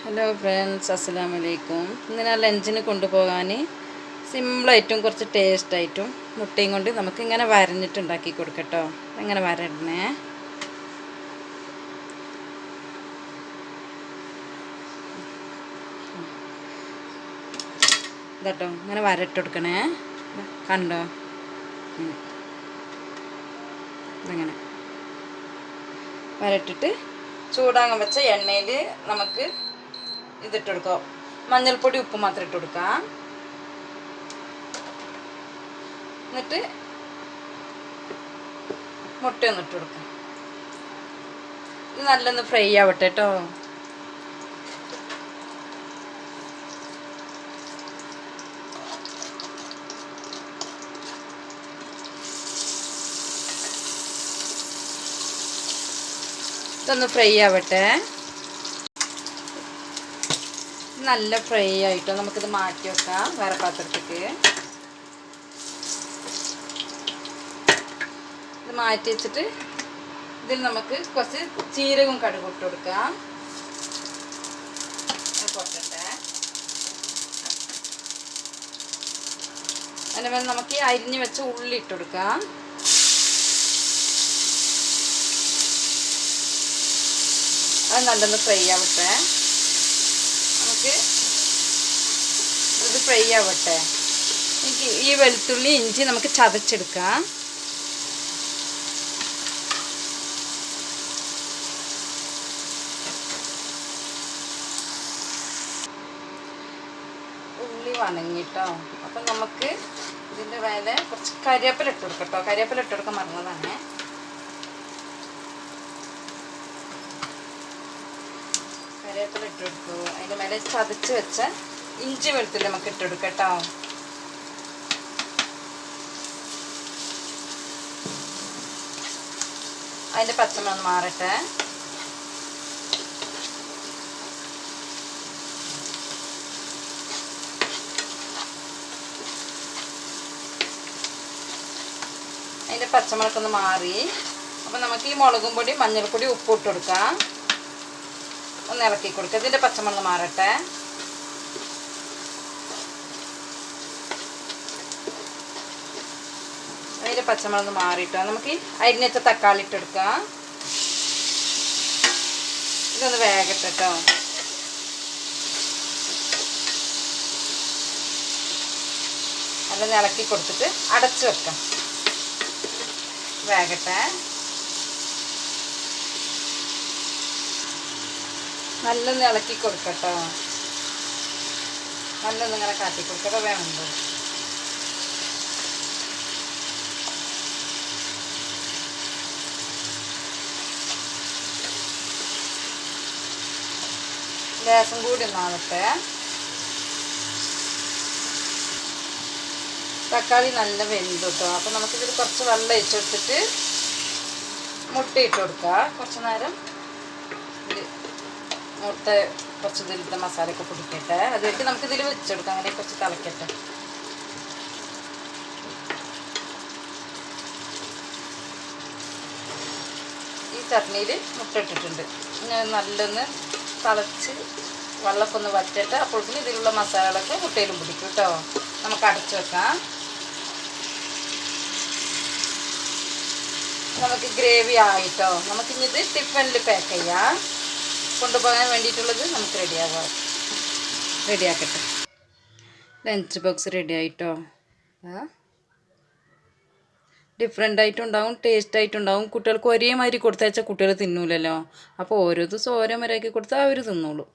Hello friends, അസ്സലാമലൈക്കും. ഇന്ന് ഞാൻ ലഞ്ചിന് കൊണ്ടുപോകാൻ സിമ്പിളായിട്ടും കുറച്ച് ടേസ്റ്റായിട്ടും മുട്ടയും കൊണ്ട് നമുക്കിങ്ങനെ വരഞ്ഞിട്ട് ഉണ്ടാക്കി കൊടുക്കട്ടോ. എങ്ങനെ വരടണേ, ഇതാട്ടോ ഇങ്ങനെ വരട്ട് കൊടുക്കണേ. കണ്ടോ, ഇങ്ങനെ വരട്ടിട്ട് ചൂടാകാൻ വെച്ച എണ്ണയിൽ നമുക്ക് ഇതിട്ട് കൊടുക്കാം. മഞ്ഞൾപ്പൊടി ഉപ്പ് മാത്രം ഇട്ട് കൊടുക്കാം. എന്നിട്ട് മുട്ടയൊന്ന് ഇട്ട് കൊടുക്കാം. ഇത് നല്ലൊന്ന് ഫ്രൈ ആവട്ടെ കേട്ടോ. ഇതൊന്ന് ഫ്രൈ ആവട്ടെ. നല്ല ഫ്രൈ ആയിട്ടോ. നമുക്കിത് മാറ്റി വെക്കാം വേറെ പാത്രത്തേക്ക്. ഇത് മാറ്റി വെച്ചിട്ട് ഇതിൽ നമുക്ക് കുറച്ച് ജീരകവും കടുകും ഇട്ട് കൊടുക്കാം. പൊട്ടട്ടെ. അതിൻ്റെ മേലെ നമുക്ക് ഈ അരിഞ്ഞ് വെച്ച ഉള്ളി ഇട്ട് കൊടുക്കാം. അത് നല്ലൊന്ന് ഫ്രൈ ആവട്ടെ. നമുക്ക് ഇത് ഫ്രൈ ആവട്ടെ. എനിക്ക് ഈ വെളുത്തുള്ളി ഇഞ്ചി നമുക്ക് ചതച്ചെടുക്കാം. ഉള്ളി വണങ്ങിട്ടോ. അപ്പം നമുക്ക് ഇതിൻ്റെ മേലെ കുറച്ച് കരിവേപ്പില ഇട്ട് കൊടുക്കട്ടോ. കരിവേപ്പില ഇട്ട് കൊടുക്കാൻ മറന്നതാണ്. കരിവേപ്പില ഇട്ട് കൊടുക്കൂ. അതിൻ്റെ മേലെ ചതച്ച് വെച്ച ഇഞ്ചി വെളുത്തുള്ളി നമുക്ക് ഇട്ട് കൊടുക്കാം കേട്ടോ. അതിൻ്റെ പച്ചമണം മാറട്ടെ. അതിൻ്റെ പച്ചമുളകൊക്കെ ഒന്ന് മാറി. അപ്പം നമുക്ക് ഈ മുളകും പൊടി മഞ്ഞൾപ്പൊടി ഉപ്പ് ഇട്ട് കൊടുക്കാം. ഒന്ന് ഇളക്കി കൊടുക്കുക. ഇതിൻ്റെ പച്ചമണം മാറട്ടെ. അതിൻ്റെ പച്ചമണം മാറിയിട്ടോ. നമുക്ക് ഈ അരിഞ്ഞച്ച തക്കാളി ഇട്ടെടുക്കാം. ഇതൊന്ന് വേഗട്ടെ കേട്ടോ. അതൊന്ന് ഇളക്കി കൊടുത്തിട്ട് അടച്ച് വെക്കാം. വേഗട്ടെ. നല്ലൊന്ന് ഇളക്കി കൊടുക്കട്ടോ. നല്ലൊന്ന് ഇങ്ങനെ കാട്ടി കൊടുക്കട്ടോ. വേണമുണ്ടോ? ലേശം കൂടി ഒന്നാവട്ടെ. തക്കാളി നല്ല വെന്തു കേട്ടോ. അപ്പം നമുക്കിതിൽ കുറച്ച് വെള്ളം ഒഴിച്ചെടുത്തിട്ട് മുട്ട ഇട്ട് കൊടുക്കുക. കുറച്ച് നേരം മുട്ട കുറച്ച് ഇതിലത്തെ മസാലയൊക്കെ പിടിക്കട്ടെ. അതിലേക്ക് നമുക്കിതിൽ വെച്ചെടുക്കാം. അങ്ങനെ കുറച്ച് തിളക്കട്ടെ. ഈ ചട്നിയിൽ മുട്ട ഇട്ടിട്ടുണ്ട്. നല്ലൊന്ന് തിളച്ച് വെള്ളമൊക്കെ ഒന്ന് വറ്റട്ടെ. അപ്പോഴത്തേക്കും ഇതിലുള്ള മസാലകളൊക്കെ മുട്ടയിലും പിടിക്കും കേട്ടോ. നമുക്ക് അടച്ചു വെക്കാം. നമുക്ക് ഗ്രേവി ആയിട്ടോ. നമുക്കിനി ഇത് ടിഫിനിൽ പാക്ക് ചെയ്യാം. കൊണ്ടുപോകാൻ വേണ്ടിയിട്ടുള്ളത് നമുക്ക് റെഡിയാക്കട്ടെ. ലഞ്ച് ബോക്സ് റെഡി ആയിട്ടോ. ഡിഫറെൻ്റ് ആയിട്ടുണ്ടാവും, ടേസ്റ്റ് ആയിട്ടുണ്ടാവും. കുട്ടികൾക്ക് ഒരേമാതിരി കൊടുത്തയച്ചാൽ കുട്ടികൾ തിന്നൂലല്ലോ. അപ്പോൾ ഓരോ ദിവസം ഓരോ മരമാക്കി കൊടുത്താൽ അവർ തിന്നോളൂ.